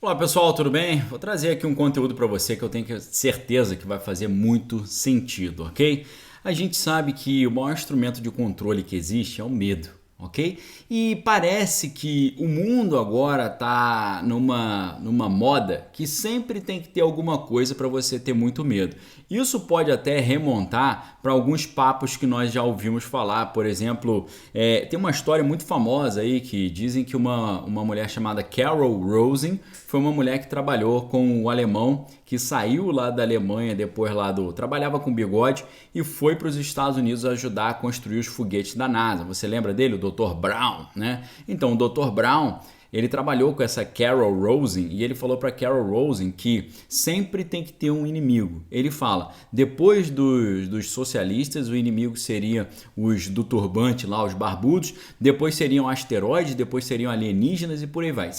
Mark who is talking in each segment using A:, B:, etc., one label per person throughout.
A: Olá pessoal, tudo bem? Vou trazer aqui um conteúdo para você que eu tenho certeza que vai fazer muito sentido, ok? A gente sabe que o maior instrumento de controle que existe é o medo, ok? E parece que o mundo agora está numa moda que sempre tem que ter alguma coisa para você ter muito medo. Isso pode até remontar para alguns papos que nós já ouvimos falar. Por exemplo, tem uma história muito famosa aí que dizem que uma mulher chamada Carol Rosen foi uma mulher que trabalhou com o alemão que saiu lá da Alemanha depois trabalhava com bigode e foi para os Estados Unidos ajudar a construir os foguetes da NASA. Você lembra dele, o Dr. Brown, né? Então, o Dr. Brown, ele trabalhou com essa Carol Rosen e ele falou para Carol Rosen que sempre tem que ter um inimigo. Ele fala, depois dos socialistas, o inimigo seria os do turbante lá, os barbudos, depois seriam asteroides, depois seriam alienígenas e por aí vai.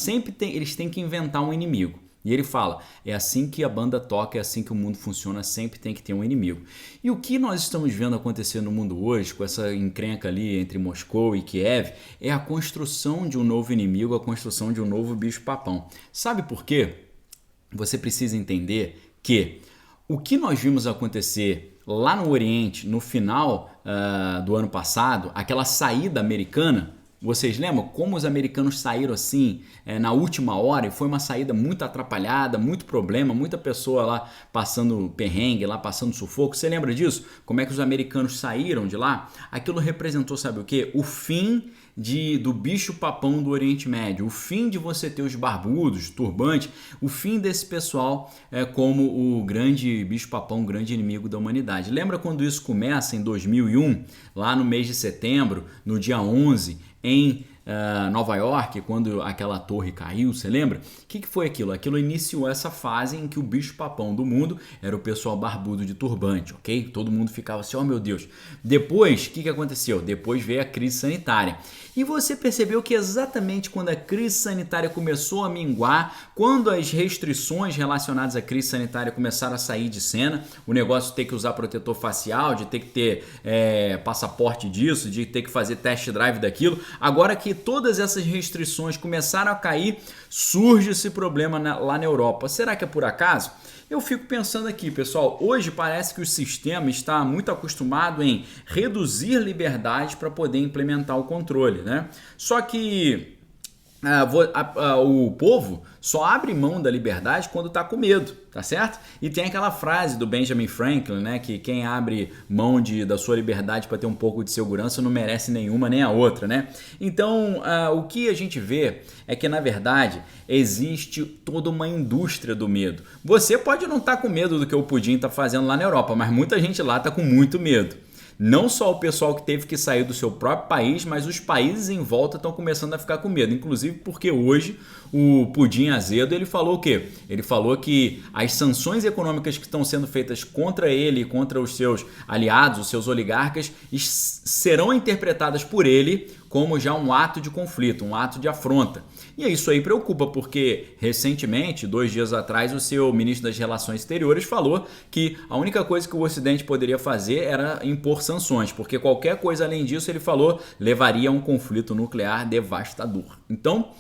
A: Eles têm que inventar um inimigo. E ele fala, é assim que a banda toca, é assim que o mundo funciona, sempre tem que ter um inimigo. E o que nós estamos vendo acontecer no mundo hoje, com essa encrenca ali entre Moscou e Kiev, é a construção de um novo inimigo, a construção de um novo bicho-papão. Sabe por quê? Você precisa entender que o que nós vimos acontecer lá no Oriente, no final do ano passado, aquela saída americana. Vocês lembram como os americanos saíram assim na última hora e foi uma saída muito atrapalhada, muito problema, muita pessoa lá passando perrengue, lá passando sufoco. Você lembra disso? Como é que os americanos saíram de lá? Aquilo representou, sabe o quê? O fim do bicho-papão do Oriente Médio, o fim de você ter os barbudos, turbantes, o fim desse pessoal como o grande bicho-papão, o grande inimigo da humanidade. Lembra quando isso começa em 2001, lá no mês de setembro, no dia 11, em Nova York, quando aquela torre caiu, você lembra? O que foi aquilo? Aquilo iniciou essa fase em que o bicho-papão do mundo era o pessoal barbudo de turbante, ok? Todo mundo ficava assim, oh meu Deus. Depois, o que aconteceu? Depois veio a crise sanitária. E você percebeu que exatamente quando a crise sanitária começou a minguar, quando as restrições relacionadas à crise sanitária começaram a sair de cena, o negócio de ter que usar protetor facial, de ter que ter passaporte disso, de ter que fazer test drive daquilo, agora que todas essas restrições começaram a cair, surge esse problema lá na Europa. Será que é por acaso? Eu fico pensando aqui, pessoal, hoje parece que o sistema está muito acostumado em reduzir liberdade para poder implementar o controle, né? Só que o povo só abre mão da liberdade quando está com medo, tá certo? E tem aquela frase do Benjamin Franklin, né, que quem abre mão da sua liberdade para ter um pouco de segurança não merece nenhuma nem a outra, né? Então, o que a gente vê é que, na verdade, existe toda uma indústria do medo. Você pode não estar com medo do que o Pudim está fazendo lá na Europa, mas muita gente lá está com muito medo. Não só o pessoal que teve que sair do seu próprio país, mas os países em volta estão começando a ficar com medo. Inclusive porque hoje o Pudim Azedo ele falou o quê? Ele falou que as sanções econômicas que estão sendo feitas contra ele e contra os seus aliados, os seus oligarcas, serão interpretadas por ele como já um ato de conflito, um ato de afronta. E isso aí preocupa, porque recentemente, 2 dias atrás, o seu ministro das Relações Exteriores falou que a única coisa que o Ocidente poderia fazer era impor sanções, porque qualquer coisa além disso, ele falou, levaria a um conflito nuclear devastador. Então,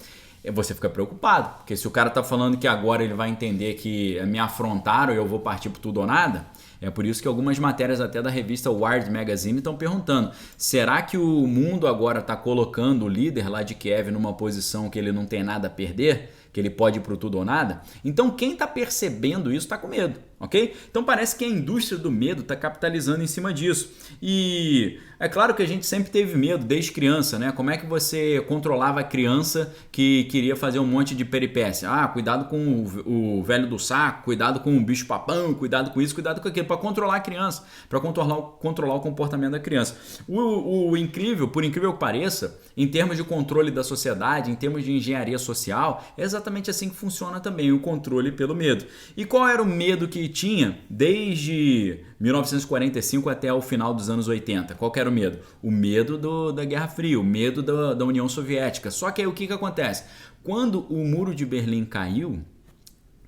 A: você fica preocupado, porque se o cara está falando que agora ele vai entender que me afrontaram e eu vou partir por tudo ou nada, é por isso que algumas matérias até da revista Wired Magazine estão perguntando, será que o mundo agora está colocando o líder lá de Kiev numa posição que ele não tem nada a perder? Que ele pode ir pro tudo ou nada? Então quem está percebendo isso está com medo, ok? Então parece que a indústria do medo está capitalizando em cima disso. E é claro que a gente sempre teve medo desde criança, né? Como é que você controlava a criança que queria fazer um monte de peripécia? Cuidado com o velho do saco, cuidado com o bicho-papão, cuidado com isso, cuidado com aquilo, para controlar a criança, para controlar o comportamento da criança. O incrível, por incrível que pareça, em termos de controle da sociedade, em termos de engenharia social, é exatamente assim que funciona também o controle pelo medo. E qual era o medo que tinha desde 1945 até o final dos anos 80? Qual que era o medo? O medo da Guerra Fria, o medo da União Soviética. Só que aí o que acontece? Quando o Muro de Berlim caiu,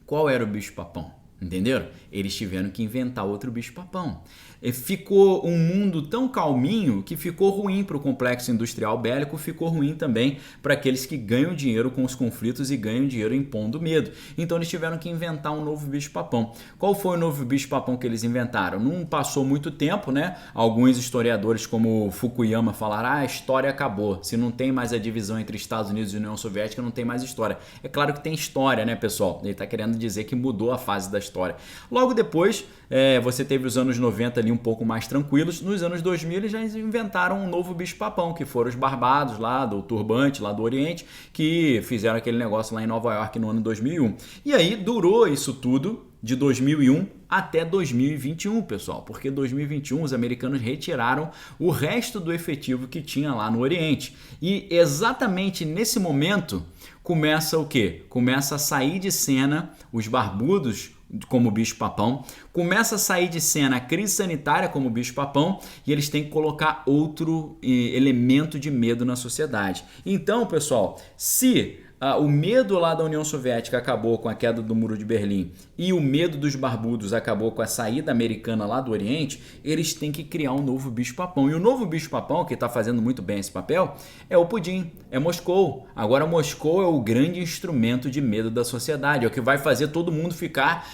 A: qual era o bicho-papão? Entenderam? Eles tiveram que inventar outro bicho-papão. Ficou um mundo tão calminho que ficou ruim para o complexo industrial bélico, ficou ruim também para aqueles que ganham dinheiro com os conflitos e ganham dinheiro impondo medo. Então eles tiveram que inventar um novo bicho-papão. Qual foi o novo bicho-papão que eles inventaram? Não passou muito tempo, né? Alguns historiadores como Fukuyama falaram, a história acabou. Se não tem mais a divisão entre Estados Unidos e União Soviética, não tem mais história. É claro que tem história, né, pessoal? Ele está querendo dizer que mudou a fase da história. Logo depois, você teve os anos 90 ali um pouco mais tranquilos. Nos anos 2000 eles já inventaram um novo bicho-papão, que foram os barbados lá do turbante, lá do Oriente, que fizeram aquele negócio lá em Nova York no ano 2001. E aí durou isso tudo de 2001 até 2021, pessoal, porque 2021 os americanos retiraram o resto do efetivo que tinha lá no Oriente. E exatamente nesse momento começa o quê? Começa a sair de cena os barbudos como bicho-papão, começa a sair de cena a crise sanitária como bicho-papão e eles têm que colocar outro elemento de medo na sociedade. Então, pessoal, se o medo lá da União Soviética acabou com a queda do Muro de Berlim e o medo dos barbudos acabou com a saída americana lá do Oriente, eles têm que criar um novo bicho-papão. E o novo bicho-papão, que está fazendo muito bem esse papel, é o Putin, é Moscou. Agora Moscou é o grande instrumento de medo da sociedade, é o que vai fazer todo mundo ficar,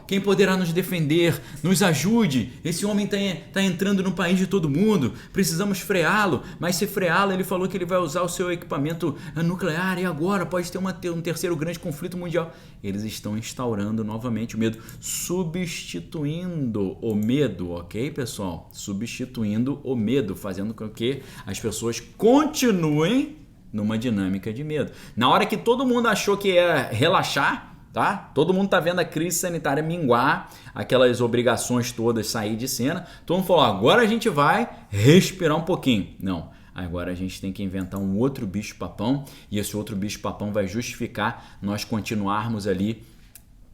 A: quem poderá nos defender? Nos ajude, esse homem está entrando no país de todo mundo, precisamos freá-lo, mas se freá-lo, ele falou que ele vai usar o seu equipamento nuclear e agora pode ter um terceiro grande conflito mundial. Eles estão instaurando novamente o medo, substituindo o medo, ok, pessoal? Substituindo o medo, fazendo com que as pessoas continuem numa dinâmica de medo. Na hora que todo mundo achou que ia relaxar, tá? Todo mundo tá vendo a crise sanitária minguar, aquelas obrigações todas sair de cena, todo mundo falou, agora a gente vai respirar um pouquinho. Não. Agora a gente tem que inventar um outro bicho-papão e esse outro bicho-papão vai justificar nós continuarmos ali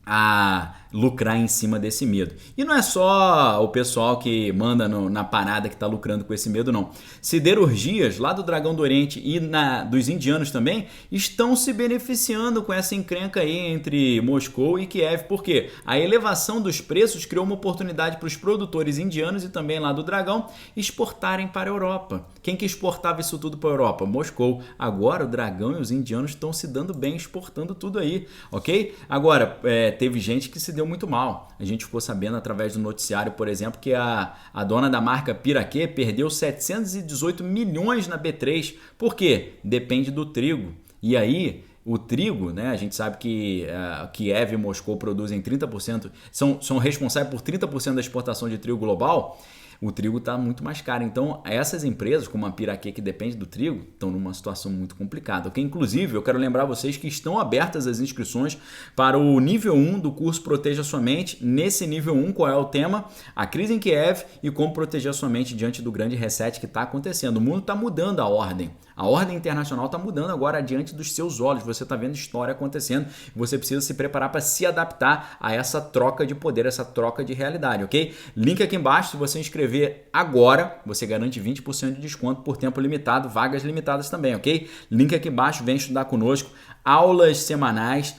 A: a lucrar em cima desse medo. E não é só o pessoal que manda na parada que está lucrando com esse medo, não. Siderurgias lá do Dragão do Oriente e dos indianos também estão se beneficiando com essa encrenca aí entre Moscou e Kiev. Por quê? A elevação dos preços criou uma oportunidade para os produtores indianos e também lá do Dragão exportarem para a Europa. Quem que exportava isso tudo para a Europa? Moscou. Agora o Dragão e os indianos estão se dando bem exportando tudo aí, ok? Agora, teve gente que se deu muito mal. A gente ficou sabendo através do noticiário, por exemplo, que a dona da marca Piraquê perdeu 718 milhões na B3. Por quê? Depende do trigo. E aí, o trigo, né? A gente sabe que Kiev e Moscou produzem 30%, são responsáveis por 30% da exportação de trigo global. O trigo está muito mais caro. Então, essas empresas, como a Piraquê, que depende do trigo, estão numa situação muito complicada. Okay? Inclusive, eu quero lembrar vocês que estão abertas as inscrições para o nível 1 do curso Proteja Sua Mente. Nesse nível 1, qual é o tema? A crise em Kiev e como proteger sua mente diante do grande reset que está acontecendo. O mundo está mudando a ordem. A ordem internacional está mudando agora diante dos seus olhos. Você está vendo história acontecendo. Você precisa se preparar para se adaptar a essa troca de poder, essa troca de realidade, ok? Link aqui embaixo. Se você inscrever agora, você garante 20% de desconto por tempo limitado, vagas limitadas também, ok? Link aqui embaixo. Vem estudar conosco. Aulas semanais.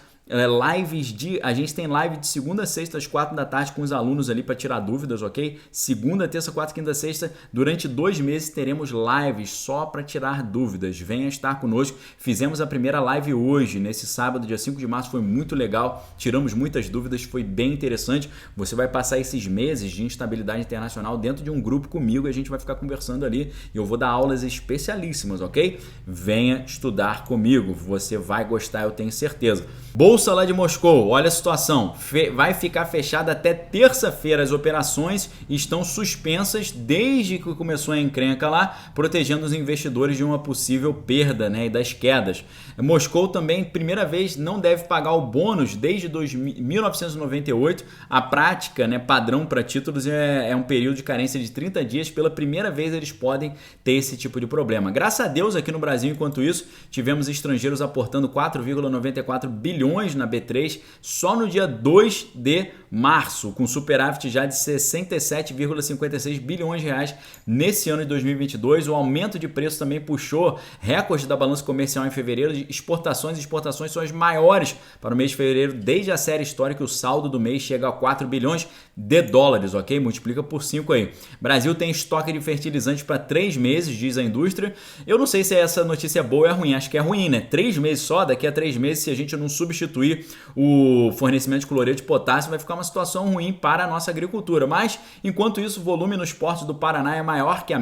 A: A gente tem live de segunda a sexta às 4 da tarde com os alunos ali para tirar dúvidas, ok? Segunda, terça, quarta, quinta, sexta, durante 2 meses teremos lives só para tirar dúvidas. Venha estar conosco. Fizemos a primeira live hoje, nesse sábado, dia 5 de março, foi muito legal, tiramos muitas dúvidas, foi bem interessante. Você vai passar esses meses de instabilidade internacional dentro de um grupo comigo e a gente vai ficar conversando ali e eu vou dar aulas especialíssimas, ok? Venha estudar comigo, você vai gostar, eu tenho certeza. Bolsa lá de Moscou, olha a situação, vai ficar fechada até terça-feira. As operações estão suspensas desde que começou a encrenca lá, protegendo os investidores de uma possível perda, né, e das quedas. Moscou também, primeira vez, não deve pagar o bônus desde 1998. A prática, né, padrão para títulos é um período de carência de 30 dias. Pela primeira vez eles podem ter esse tipo de problema. Graças a Deus, aqui no Brasil, enquanto isso, tivemos estrangeiros aportando 4,94 bilhões bilhões na B3 só no dia 2 de março, com superávit já de 67,56 bilhões de reais nesse ano de 2022. O aumento de preço também puxou recorde da balança comercial em fevereiro. Exportações e exportações são as maiores para o mês de fevereiro desde a série histórica. O saldo do mês chega a 4 bilhões de dólares, ok? Multiplica por 5 aí. Brasil tem estoque de fertilizantes para 3 meses, diz a indústria. Eu não sei se essa notícia é boa ou é ruim, acho que é ruim, né? 3 meses só, daqui a 3 meses, se a gente não substituir o fornecimento de cloreto de potássio, vai ficar uma situação ruim para a nossa agricultura. Mas, enquanto isso, o volume nos portos do Paraná é maior que a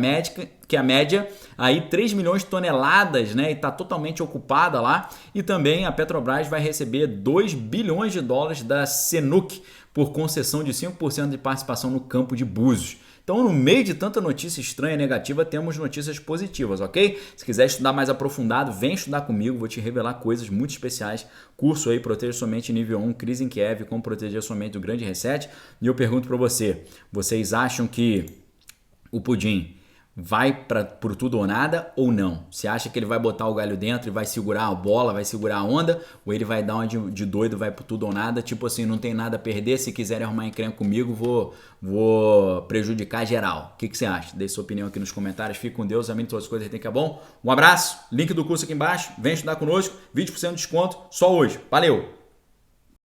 A: média, aí 3 milhões de toneladas, né? E está totalmente ocupada lá. E também a Petrobras vai receber 2 bilhões de dólares da Senuc por concessão de 5% de participação no campo de Búzios. Então, no meio de tanta notícia estranha e negativa, temos notícias positivas, ok? Se quiser estudar mais aprofundado, vem estudar comigo, vou te revelar coisas muito especiais. Curso aí, Proteja Sua Mente nível 1, Crise em Kiev, como proteger sua mente do grande reset. E eu pergunto para vocês acham que o pudim vai para por tudo ou nada ou não? Você acha que ele vai botar o galho dentro e vai segurar a bola, vai segurar a onda? Ou ele vai dar uma de doido, vai por tudo ou nada? Tipo assim, não tem nada a perder, se quiserem arrumar encrenca comigo, vou prejudicar geral. O que você acha? Deixe sua opinião aqui nos comentários. Fique com Deus, amém, todas as coisas tem que é bom. Um abraço, link do curso aqui embaixo, vem estudar conosco, 20% de desconto só hoje. Valeu!